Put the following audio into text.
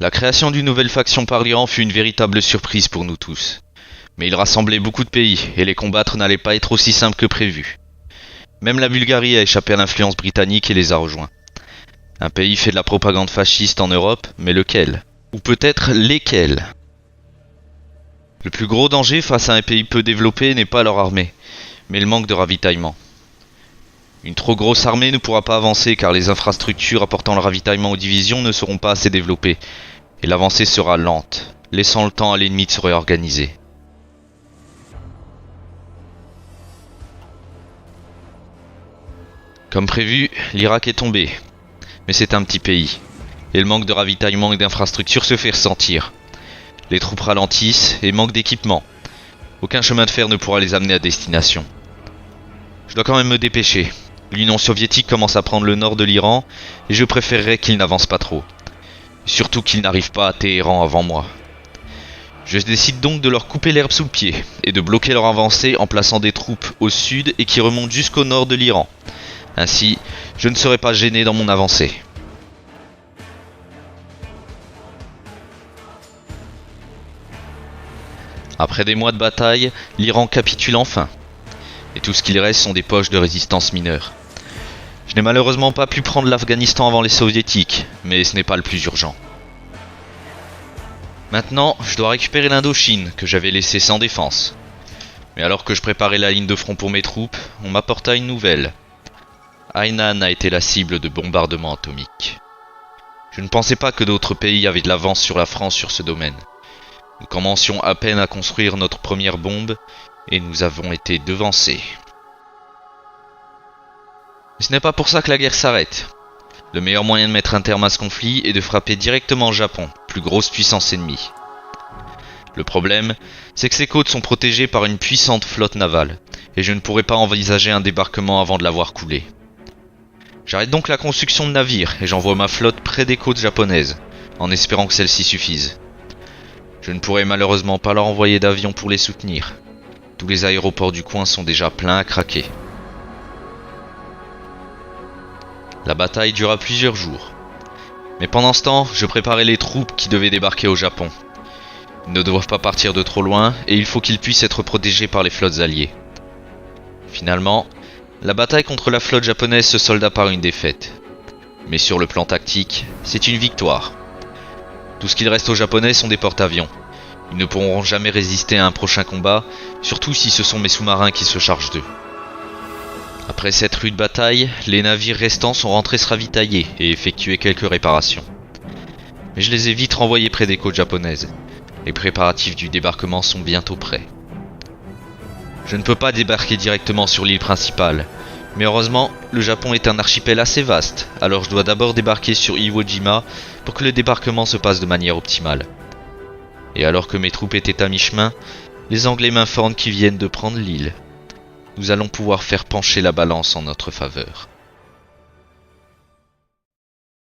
La création d'une nouvelle faction par l'Iran fut une véritable surprise pour nous tous. Mais il rassemblait beaucoup de pays, et les combattre n'allait pas être aussi simple que prévu. Même la Bulgarie a échappé à l'influence britannique et les a rejoints. Un pays fait de la propagande fasciste en Europe, mais lequel? Ou peut-être lesquels? Le plus gros danger face à un pays peu développé n'est pas leur armée, mais le manque de ravitaillement. Une trop grosse armée ne pourra pas avancer car les infrastructures apportant le ravitaillement aux divisions ne seront pas assez développées, et l'avancée sera lente, laissant le temps à l'ennemi de se réorganiser. Comme prévu, l'Irak est tombé, mais c'est un petit pays, et le manque de ravitaillement et d'infrastructures se fait ressentir. Les troupes ralentissent et manquent d'équipement. Aucun chemin de fer ne pourra les amener à destination. Je dois quand même me dépêcher. L'Union soviétique commence à prendre le nord de l'Iran, et je préférerais qu'ils n'avancent pas trop. Surtout qu'ils n'arrivent pas à Téhéran avant moi. Je décide donc de leur couper l'herbe sous le pied, et de bloquer leur avancée en plaçant des troupes au sud et qui remontent jusqu'au nord de l'Iran. Ainsi, je ne serai pas gêné dans mon avancée. Après des mois de bataille, l'Iran capitule enfin. Et tout ce qu'il reste sont des poches de résistance mineures. Je n'ai malheureusement pas pu prendre l'Afghanistan avant les soviétiques, mais ce n'est pas le plus urgent. Maintenant, je dois récupérer l'Indochine, que j'avais laissée sans défense. Mais alors que je préparais la ligne de front pour mes troupes, on m'apporta une nouvelle. Hainan a été la cible de bombardements atomiques. Je ne pensais pas que d'autres pays avaient de l'avance sur la France sur ce domaine. Nous commencions à peine à construire notre première bombe, et nous avons été devancés. Mais ce n'est pas pour ça que la guerre s'arrête. Le meilleur moyen de mettre un terme à ce conflit est de frapper directement le Japon, plus grosse puissance ennemie. Le problème, c'est que ses côtes sont protégées par une puissante flotte navale, et je ne pourrais pas envisager un débarquement avant de l'avoir coulée. J'arrête donc la construction de navires, et j'envoie ma flotte près des côtes japonaises, en espérant que celles-ci suffisent. Je ne pourrai malheureusement pas leur envoyer d'avions pour les soutenir. Tous les aéroports du coin sont déjà pleins à craquer. La bataille dura plusieurs jours. Mais pendant ce temps, je préparais les troupes qui devaient débarquer au Japon. Ils ne doivent pas partir de trop loin et il faut qu'ils puissent être protégés par les flottes alliées. Finalement, la bataille contre la flotte japonaise se solda par une défaite. Mais sur le plan tactique, c'est une victoire. Tout ce qu'il reste aux Japonais sont des porte-avions. Ils ne pourront jamais résister à un prochain combat, surtout si ce sont mes sous-marins qui se chargent d'eux. Après cette rude bataille, les navires restants sont rentrés se ravitailler et effectuer quelques réparations. Mais je les ai vite renvoyés près des côtes japonaises. Les préparatifs du débarquement sont bientôt prêts. Je ne peux pas débarquer directement sur l'île principale, mais heureusement, le Japon est un archipel assez vaste, alors je dois d'abord débarquer sur Iwo Jima pour que le débarquement se passe de manière optimale. Et alors que mes troupes étaient à mi-chemin, les Anglais m'informent qu'ils viennent de prendre l'île. Nous allons pouvoir faire pencher la balance en notre faveur.